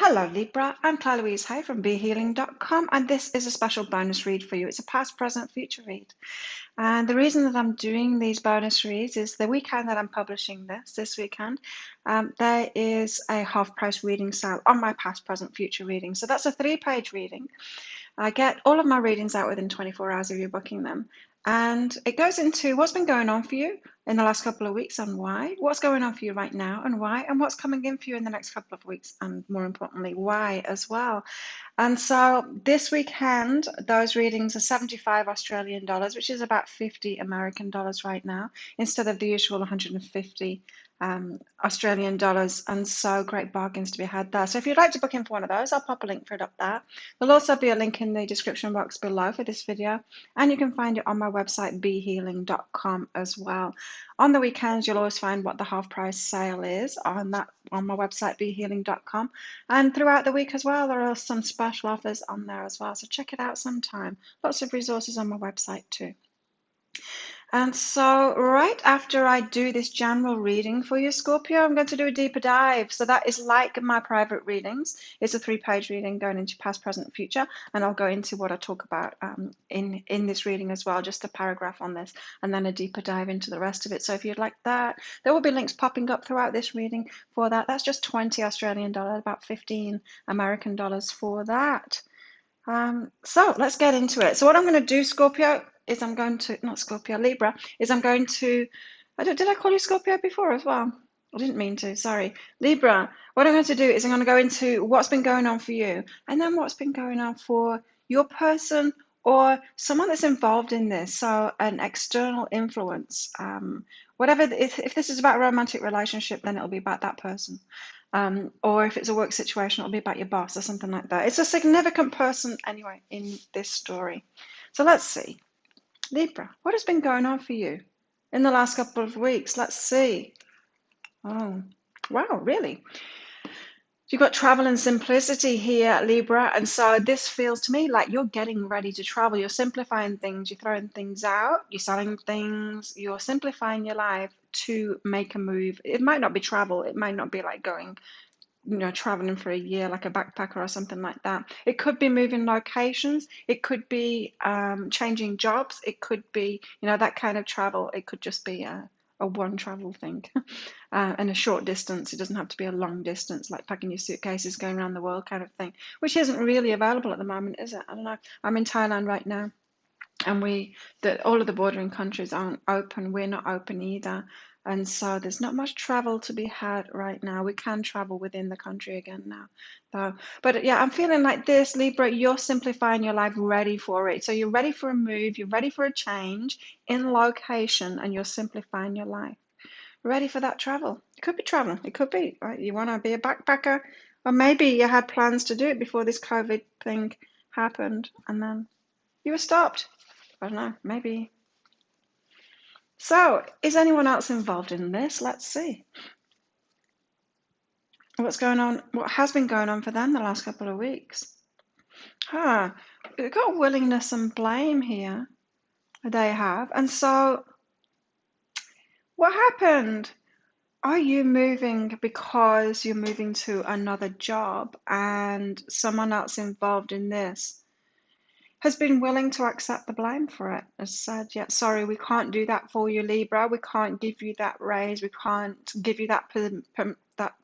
Hello Libra, I'm Claire Louise Hay from BeHealing.com, and this is a special bonus read for you. It's a past, present, future read. And the reason that I'm doing these bonus reads is the weekend that I'm publishing this weekend, there is a half-price reading sale on my past, present, future reading. So that's a 3-page reading. I get all of my readings out within 24 hours of you booking them. And it goes into what's been going on for you in the last couple of weeks and why, what's going on for you right now and why, and what's coming in for you in the next couple of weeks, and more importantly, why as well. And so this weekend, those readings are 75 Australian dollars, which is about 50 American dollars right now, instead of the usual 150 Australian dollars. And so great bargains to be had there. So if you'd like to book in for one of those, I'll pop a link for it up there. There'll also be a link in the description box below for this video, and you can find it on my website behealing.com as well. On the weekends, you'll always find what the half price sale is on my website behealing.com, and throughout the week as well, there are some special offers on there as well, so check it out sometime. Lots of resources on my website too. And so right after I do this general reading for you, Scorpio, I'm going to do a deeper dive. So that is like my private readings. It's a 3-page reading going into past, present, future. And I'll go into what I talk about in this reading as well, just a paragraph on this, and then a deeper dive into the rest of it. So if you'd like that, there will be links popping up throughout this reading for that. That's just 20 Australian dollars, about 15 American dollars for that. So let's get into it. So what I'm going to do, Scorpio, is I'm going to, not Scorpio, Libra, is I'm going to, did I call you Scorpio before as well? I didn't mean to, sorry. Libra, what I'm going to do is I'm going to go into what's been going on for you, and then what's been going on for your person or someone that's involved in this, so an external influence. Whatever, if this is about a romantic relationship, then it'll be about that person. Or if it's a work situation, it'll be about your boss or something like that. It's a significant person anyway in this story. So let's see. Libra, what has been going on for you in the last couple of weeks? Let's see. Oh, wow, really? You've got travel and simplicity here, Libra, and so this feels to me like you're getting ready to travel. You're simplifying things, you're throwing things out, you're selling things, you're simplifying your life to make a move. It might not be travel, it might not be like going, traveling for a year like a backpacker or something like that. It could be moving locations, it could be changing jobs, it could be, that kind of travel. It could just be a one travel thing and a short distance. It doesn't have to be a long distance, like packing your suitcases, going around the world kind of thing, which isn't really available at the moment, is it? I don't know. I'm in Thailand right now, and all of the bordering countries aren't open. We're not open either. And so there's not much travel to be had right now. We can travel within the country again now, though. But yeah, I'm feeling like this, Libra, you're simplifying your life, ready for it. So you're ready for a move, you're ready for a change in location, and you're simplifying your life. Ready for that travel. It could be travel. It could be, right? You want to be a backpacker, or maybe you had plans to do it before this COVID thing happened, and then you were stopped. I don't know, maybe. So, is anyone else involved in this? Let's see. What's going on? What has been going on for them the last couple of weeks? We've got willingness and blame here. They have. And so, what happened? Are you moving because you're moving to another job and someone else involved in this has been willing to accept the blame for it, has said, yeah, sorry, we can't do that for you, Libra. We can't give you that raise. We can't give you that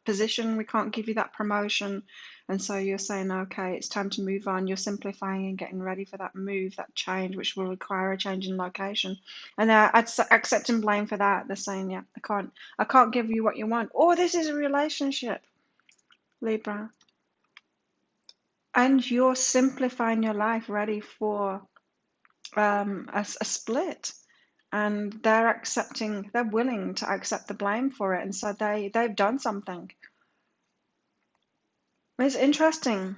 position. We can't give you that promotion. And so you're saying, okay, it's time to move on. You're simplifying and getting ready for that move, that change, which will require a change in location. And they're accepting blame for that. They're saying, yeah, I can't give you what you want. Or this is a relationship, Libra. And you're simplifying your life, ready for a split, and they're willing to accept the blame for it, and so they've done something. It's interesting.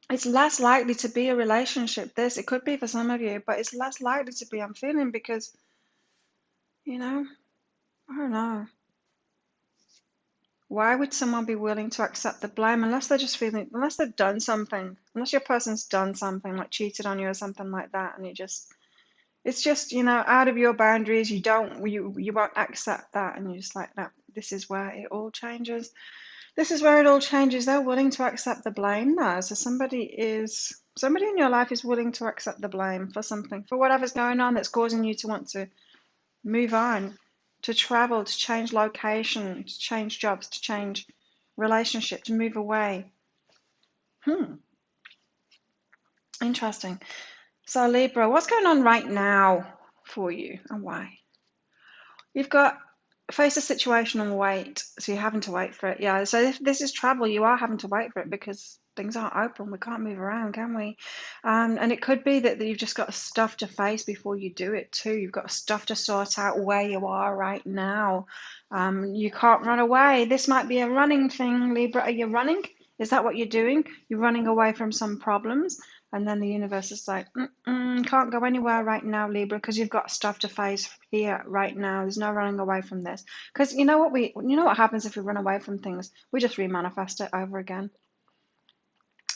It's less likely to be a relationship. It could be for some of you, but it's less likely to be, I'm feeling, because I don't know. Why would someone be willing to accept the blame unless they've done something, unless your person's done something, like cheated on you or something like that, and it's just, out of your boundaries. You won't accept that, and you're just like, no, this is where it all changes. This is where it all changes. They're willing to accept the blame now. So somebody in your life is willing to accept the blame for something, for whatever's going on that's causing you to want to move on, to travel, to change location, to change jobs, to change relationship, to move away. Interesting. So Libra, what's going on right now for you and why? You've got face a situation and wait. So you're having to wait for it. Yeah. So if this is travel, you are having to wait for it because things aren't open. We can't move around, can we? And it could be that you've just got stuff to face before you do it too. You've got stuff to sort out where you are right now. You can't run away. This might be a running thing, Libra. Are you running? Is that what you're doing? You're running away from some problems. And then the universe is like, can't go anywhere right now, Libra, because you've got stuff to face here right now. There's no running away from this. Because you know what happens if we run away from things? We just remanifest it over again.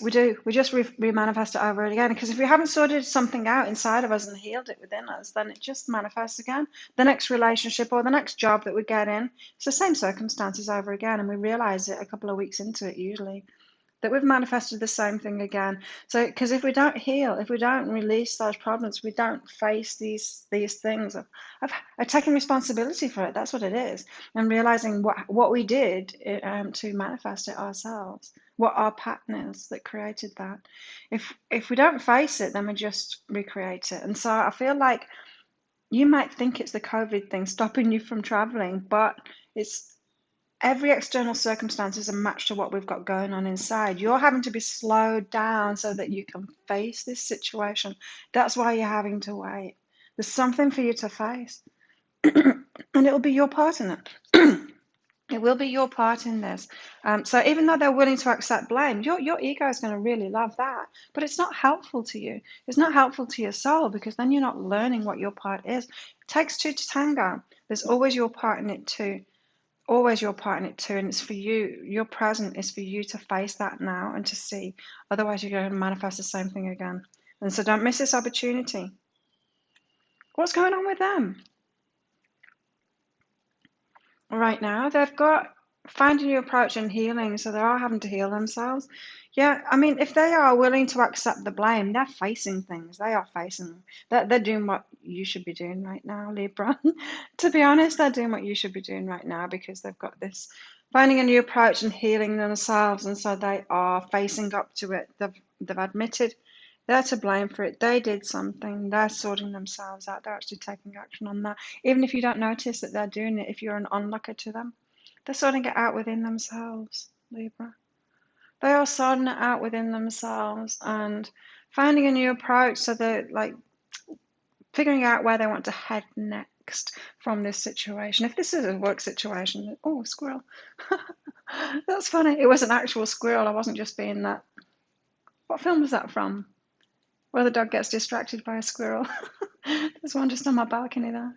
We do. We just remanifest it over again. Because if we haven't sorted something out inside of us and healed it within us, then it just manifests again. The next relationship or the next job that we get in, it's the same circumstances over again, and we realize it a couple of weeks into it usually, that we've manifested the same thing again. So, because if we don't heal, if we don't release those problems, we don't face these things of taking responsibility for it. That's what it is, and realizing what we did to manifest it ourselves, what our pattern is that created that. If we don't face it, then we just recreate it. And so I feel like you might think it's the COVID thing stopping you from traveling, but it's every external circumstance is a match to what we've got going on inside. You're having to be slowed down so that you can face this situation. That's why you're having to wait. There's something for you to face, and it'll be your part in it. It will be your part in this. So even though they're willing to accept blame, your ego is going to really love that. But it's not helpful to you. It's not helpful to your soul, because then you're not learning what your part is. It takes two to tango. There's always your part in it too. Always your part in it too, and it's for you. Your present is for you to face that now and to see. Otherwise, you're going to manifest the same thing again. And so don't miss this opportunity. What's going on with them? Right now, they've got finding your approach and healing, so they are having to heal themselves. Yeah, I mean, if they are willing to accept the blame, they're facing things. They are facing that. They're doing what you should be doing right now, Libra. To be honest, they're doing what you should be doing right now, because they've got this finding a new approach and healing themselves, and so they are facing up to it. They've admitted they're to blame for it. They did something. They're sorting themselves out. They're actually taking action on that. Even if you don't notice that they're doing it, if you're an onlooker to them, they're sorting it out within themselves, Libra. They are sorting it out within themselves and finding a new approach. So they're like figuring out where they want to head next from this situation. If this is a work situation, oh, squirrel. That's funny. It was an actual squirrel. I wasn't just being that. What film was that from? Where the dog gets distracted by a squirrel. There's one just on my balcony there.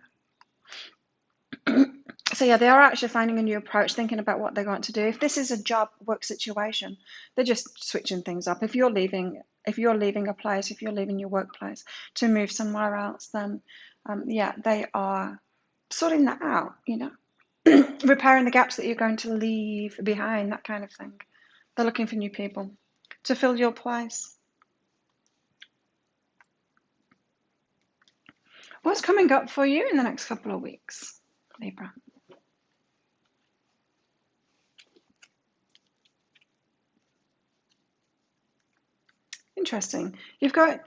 So yeah, they are actually finding a new approach, thinking about what they want to do. If this is a job work situation, they're just switching things up. If you're leaving a place, if you're leaving your workplace to move somewhere else, then yeah, they are sorting that out, repairing the gaps that you're going to leave behind, that kind of thing. They're looking for new people to fill your place. What's coming up for you in the next couple of weeks, Libra? Interesting. You've got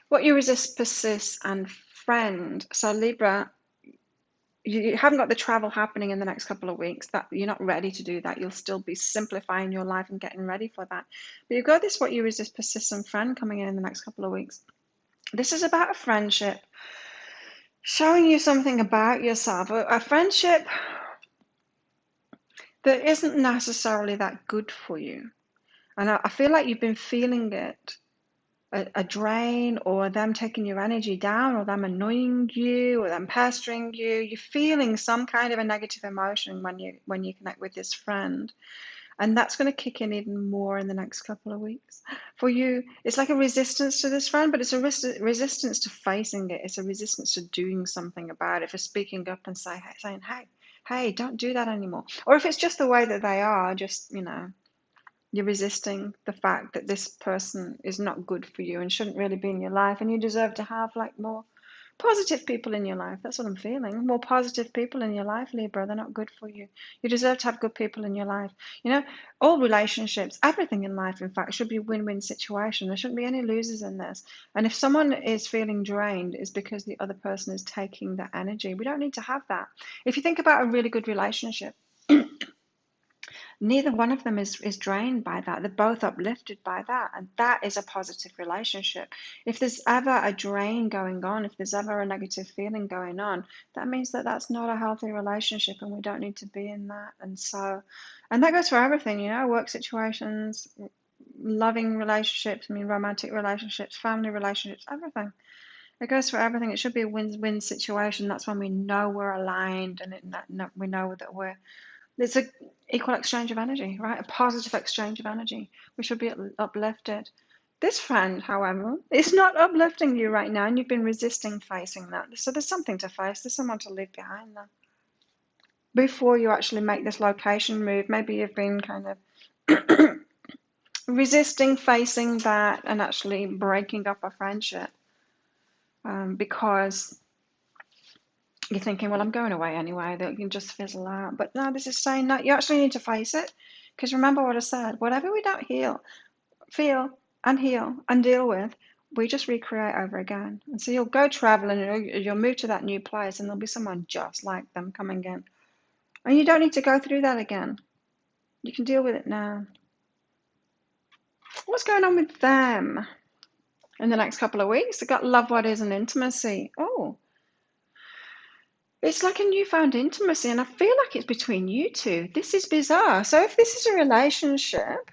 what you resist, persists, and friend. So Libra, you haven't got the travel happening in the next couple of weeks. That you're not ready to do that. You'll still be simplifying your life and getting ready for that. But you've got this what you resist, persists, and friend coming in the next couple of weeks. This is about a friendship showing you something about yourself, a friendship that isn't necessarily that good for you. And I feel like you've been feeling it, a drain, or them taking your energy down, or them annoying you, or them pestering you. You're feeling some kind of a negative emotion when you connect with this friend. And that's going to kick in even more in the next couple of weeks. For you, it's like a resistance to this friend, but it's a resistance to facing it. It's a resistance to doing something about it, for speaking up and saying, hey, hey, don't do that anymore. Or if it's just the way that they are, just, you're resisting the fact that this person is not good for you and shouldn't really be in your life, and you deserve to have like more positive people in your life. That's what I'm feeling. More positive people in your life, Libra. They're not good for you. You deserve to have good people in your life. All relationships, everything in life, in fact, should be a win-win situation. There shouldn't be any losers in this. And if someone is feeling drained, it's because the other person is taking that energy. We don't need to have that. If you think about a really good relationship, neither one of them is drained by that. They're both uplifted by that. And that is a positive relationship. If there's ever a drain going on, if there's ever a negative feeling going on, that means that that's not a healthy relationship, and we don't need to be in that. And that goes for everything, work situations, loving relationships, romantic relationships, family relationships, everything. It goes for everything. It should be a win-win situation. That's when we know we're aligned, and we know that it's an equal exchange of energy, right? A positive exchange of energy. We should be uplifted. This friend, however, is not uplifting you right now, and you've been resisting facing that. So there's something to face. There's someone to leave behind there. Before you actually make this location move, maybe you've been kind of resisting facing that and actually breaking up a friendship because you're thinking, well, I'm going away anyway, that you can just fizzle out. But no, this is saying that you actually need to face it. Because remember what I said, whatever we don't feel and heal and deal with, we just recreate over again. And so you'll go traveling, and you'll move to that new place, and there'll be someone just like them coming in. And you don't need to go through that again. You can deal with it now. What's going on with them in the next couple of weeks? They've got love, what is, and intimacy. Oh, it's like a newfound intimacy, and I feel like it's between you two. This is bizarre. So if this is a relationship,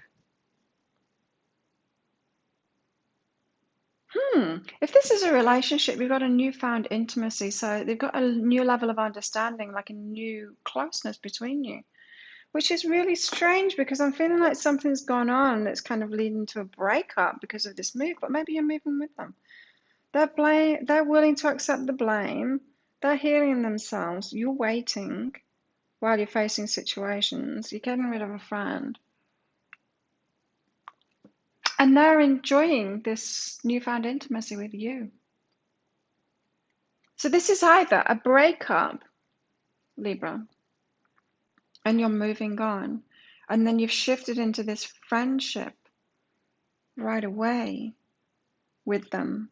if this is a relationship, you've got a newfound intimacy. So they've got a new level of understanding, like a new closeness between you, which is really strange because I'm feeling like something's gone on that's kind of leading to a breakup because of this move, but maybe you're moving with them. They're willing to accept the blame. They're healing themselves. You're waiting while you're facing situations. You're getting rid of a friend. And they're enjoying this newfound intimacy with you. So this is either a breakup, Libra, and you're moving on, and then you've shifted into this friendship right away with them,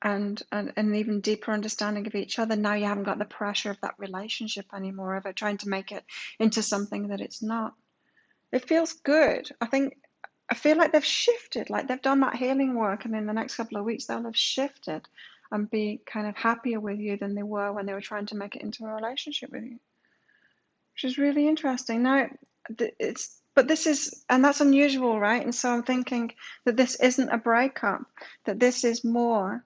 and an even deeper understanding of each other. Now you haven't got the pressure of that relationship anymore, of it trying to make it into something that it's not. It feels good. I feel like they've shifted, like they've done that healing work, and in the next couple of weeks they'll have shifted and be kind of happier with you than they were when they were trying to make it into a relationship with you, which is really interesting. Now, and that's unusual, right? And so I'm thinking that this isn't a breakup, that this is more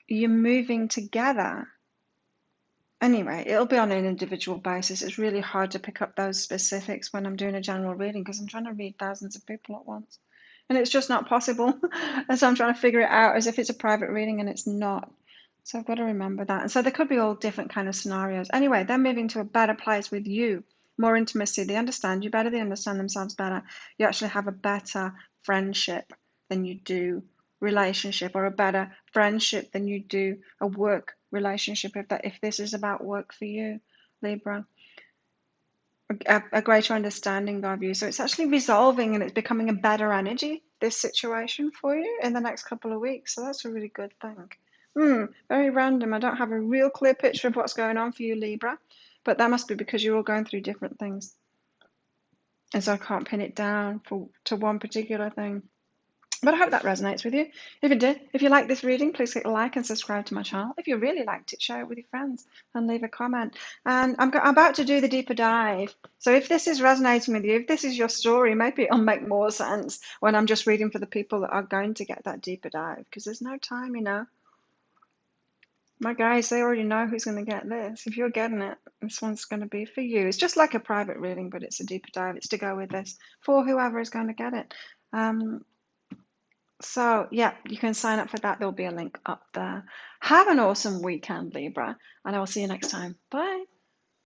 you're moving together. Anyway, it'll be on an individual basis. It's really hard to pick up those specifics when I'm doing a general reading because I'm trying to read thousands of people at once. And it's just not possible. And so I'm trying to figure it out as if it's a private reading, and it's not. So I've got to remember that. And so there could be all different kind of scenarios. Anyway, they're moving to a better place with you, more intimacy. They understand you better. They understand themselves better. You actually have a better friendship than you do relationship, or a better friendship than you do a work relationship, if this is about work for you, Libra. A greater understanding of you. So it's actually resolving, and it's becoming a better energy, this situation for you in the next couple of weeks. So that's a really good thing. Very random. I don't have a real clear picture of what's going on for you, Libra, but that must be because you're all going through different things. And so I can't pin it down to one particular thing. But I hope that resonates with you. If it did, if you like this reading, please click like and subscribe to my channel. If you really liked it, share it with your friends and leave a comment. And I'm about to do the deeper dive. So if this is resonating with you, if this is your story, maybe it'll make more sense when I'm just reading for the people that are going to get that deeper dive, because there's no time, My guys, they already know who's going to get this. If you're getting it, this one's going to be for you. It's just like a private reading, but it's a deeper dive. It's to go with this for whoever is going to get it. So, yeah, you can sign up for that. There'll be a link up there. Have an awesome weekend, Libra, and I will see you next time. Bye.